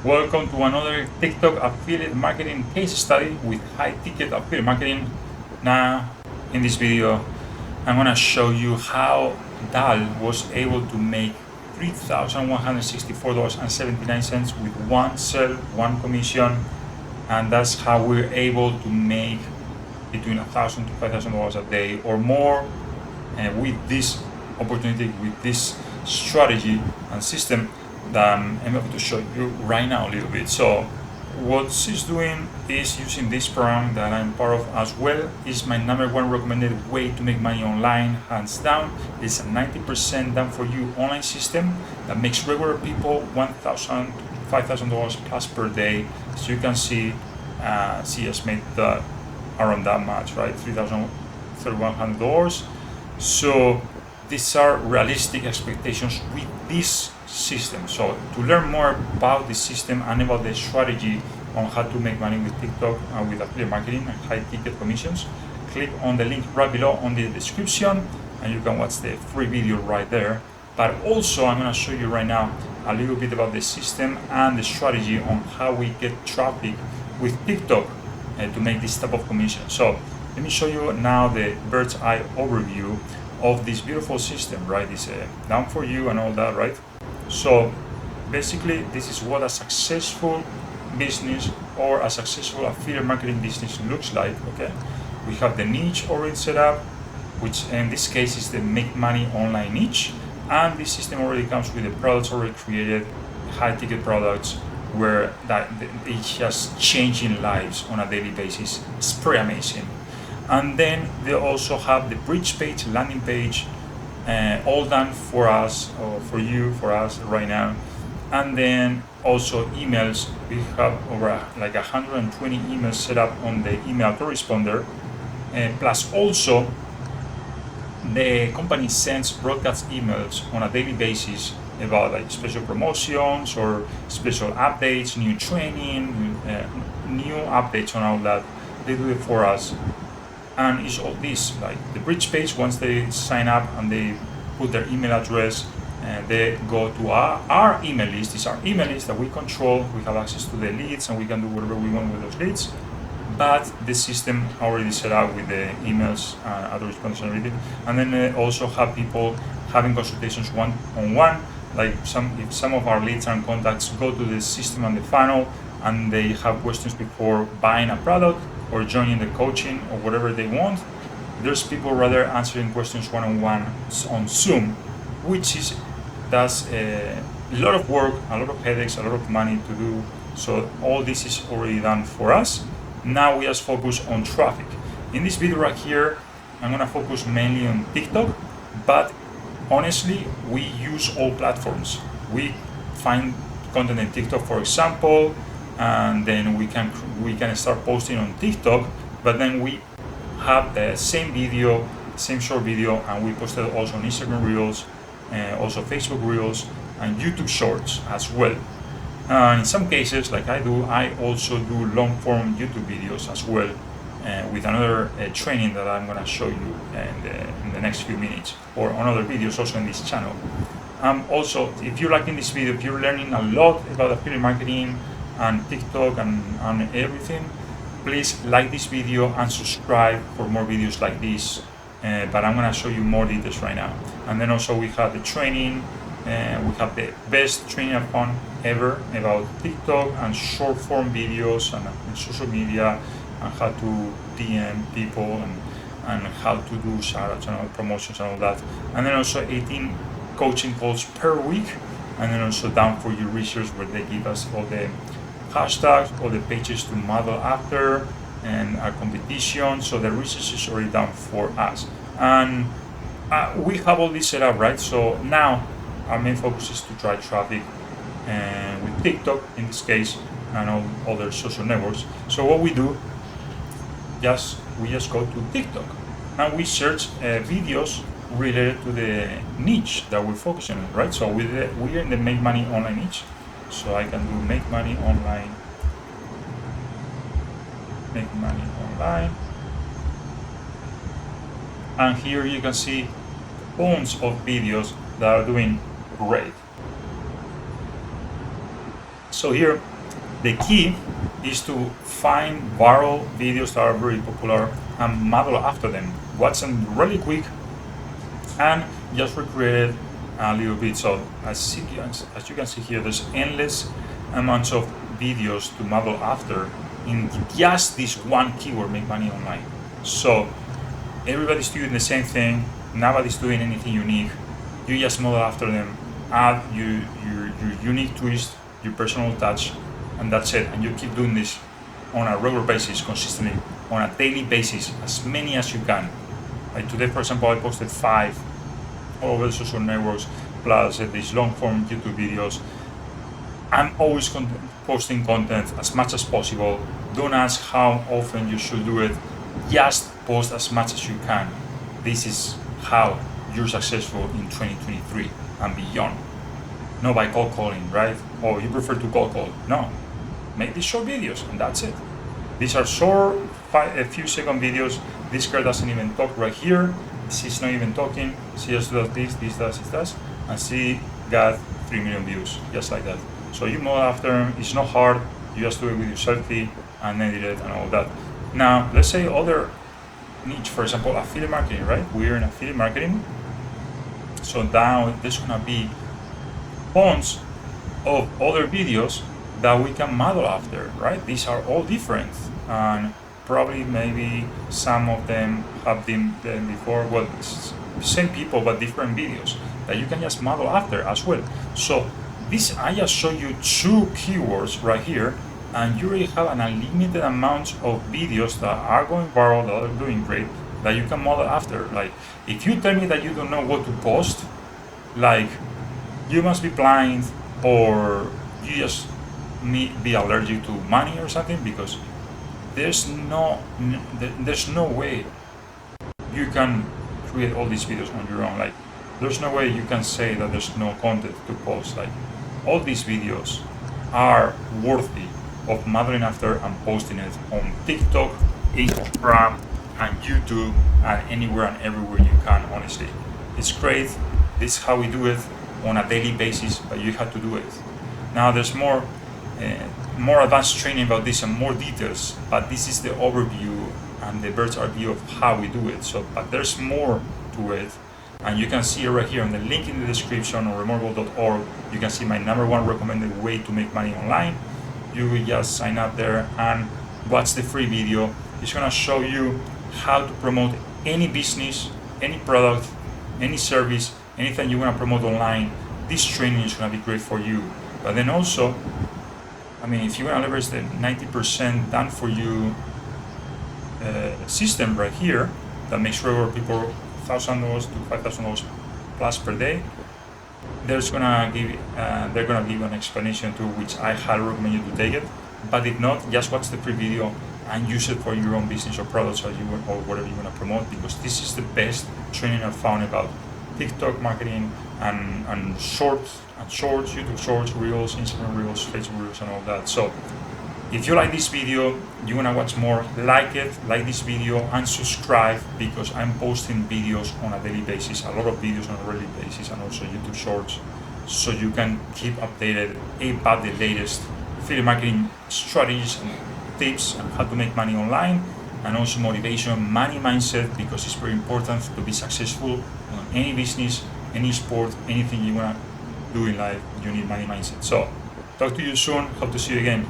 Welcome to another TikTok affiliate marketing case study with high ticket affiliate marketing. Now, in this video, I'm gonna show you how Dal was able to make $3,164.79 with one sale, one commission, and that's how we're able to make between $1,000 to $5,000 a day or more with this opportunity, with this strategy and system that I'm able to show you right now a little bit. So what she's doing is using this program that I'm part of as well. Is my number one recommended way to make money online, hands down. It's a 90% done for you online system that makes regular people $1,000 to $5,000 plus per day. So you can see she has made around that much, right? $3,100. So these are realistic expectations with this system. So to learn more about the system and about the strategy on how to make money with TikTok and with affiliate marketing and high ticket commissions, click on the link right below on the description and you can watch the free video right there. But also I'm going to show you right now a little bit about the system and the strategy on how we get traffic with TikTok to make this type of commission. So let me show you now the bird's eye overview of this beautiful system, right? It's done for you and all that, right? So basically this is what a successful business or a successful affiliate marketing business looks like. Okay, we have the niche already set up, which in this case is the make money online niche, and this system already comes with the products already created, high ticket products, where that it's just changing lives on a daily basis. It's pretty amazing. And then they also have the bridge page, landing page, all done for us, or for you, for us right now. And then also emails. We have over like 120 emails set up on the email autoresponder. Plus also the company sends broadcast emails on a daily basis about like special promotions or special updates, new training, new updates on all that. They do it for us. And it's all this, like the bridge page, once they sign up and they put their email address, they go to our email list. It's our email list that we control. We have access to the leads and we can do whatever we want with those leads. But the system already set up with the emails, autoresponders and everything. And then they also have people having consultations one-on-one. Like if some of our leads and contacts go to the system and the funnel and they have questions before buying a product or joining the coaching or whatever they want, there's people rather answering questions one-on-one on Zoom, which that's a lot of work, a lot of headaches, a lot of money to do. So all this is already done for us. Now we just focus on traffic. In this video right here, I'm gonna focus mainly on TikTok, but honestly, we use all platforms. We find content in TikTok, for example, and then we can start posting on TikTok, but then we have the same video, same short video, and we posted also on Instagram Reels, also Facebook Reels, and YouTube Shorts as well. In some cases, like I do, I also do long-form YouTube videos as well, with another training that I'm gonna show you in the next few minutes, or on other videos also in this channel. Also, if you're liking this video, if you're learning a lot about affiliate marketing and TikTok and everything, please like this video and subscribe for more videos like this. But I'm gonna show you more details right now. And then also we have the training, we have the best training upon ever about TikTok and short form videos and social media and how to DM people and how to do shoutouts and promotions and all that. And then also 18 coaching calls per week. And then also down for your research where they give us all the hashtags, all the pages to model after, and our competition. So the research is already done for us. And we have all this set up, right? So now our main focus is to drive traffic with TikTok in this case and all other social networks. So what we do, we just go to TikTok and we search videos related to the niche that we're focusing on, right? So we're in the make money online niche. So I can do make money online, and here you can see tons of videos that are doing great. So here, the key is to find viral videos that are very popular and model after them. Watch them really quick and just recreate it a little bit. So as you can see here, there's endless amounts of videos to model after in just this one keyword, make money online. So everybody's doing the same thing. Nobody's doing anything unique. You just model after them, add your unique twist, your personal touch, and that's it. And you keep doing this on a regular basis, consistently, on a daily basis, as many as you can. Like today, for example, I posted 5 all over the social networks, plus these long-form YouTube videos. I'm always posting content as much as possible. Don't ask how often you should do it. Just post as much as you can. This is how you're successful in 2023 and beyond. Not by cold calling, right? Or you prefer to cold call. No. Make these short videos and that's it. These are short, a few second videos. This girl doesn't even talk right here. She's not even talking. She just does this, does, and she got 3 million views, just like that. So you model after them. It's not hard. You just do it with your selfie and edit it and all that. Now, let's say other niche, for example, affiliate marketing, right? We're in affiliate marketing. So now there's gonna be tons of other videos that we can model after, right? These are all different, and probably maybe some of them have been before. Well, same people but different videos that you can just model after as well. So this, I just show you 2 keywords right here, and you already have an unlimited amount of videos that are going viral, that are doing great, that you can model after. Like, if you tell me that you don't know what to post, like, you must be blind, or you just be allergic to money or something, because there's no way you can create all these videos on your own. Like, there's no way you can say that there's no content to post. Like, all these videos are worthy of modeling after and posting it on TikTok, Instagram, and YouTube, and anywhere and everywhere you can. Honestly, it's great. This is how we do it on a daily basis, but you have to do it. Now there's more advanced training about this and more details, but this is the overview and the bird's eye view of how we do it. So, but there's more to it, and you can see it right here on the link in the description on remarkable.org. You can see my #1 recommended way to make money online. You will just sign up there and watch the free video. It's gonna show you how to promote any business, any product, any service, anything you wanna promote online. This training is gonna be great for you. But then also, I mean, if you want to leverage the 90% done for you system right here, that makes sure people $1,000 to $5,000 plus per day, they're gonna give you an explanation to which I highly recommend you to take it. But if not, just watch the free video and use it for your own business or products or whatever you want to promote, because this is the best training I've found about TikTok marketing and shorts, YouTube shorts, reels, Instagram reels, Facebook reels, and all that. So if you like this video, you want to watch more, like this video and subscribe, because I'm posting videos on a daily basis, a lot of videos on a daily basis, and also YouTube shorts, so you can keep updated about the latest affiliate marketing strategies and tips and how to make money online, and also motivation, money mindset, because it's very important to be successful on any business, any sport, anything you want to do in life. You need money mindset. So talk to you soon. Hope to see you again.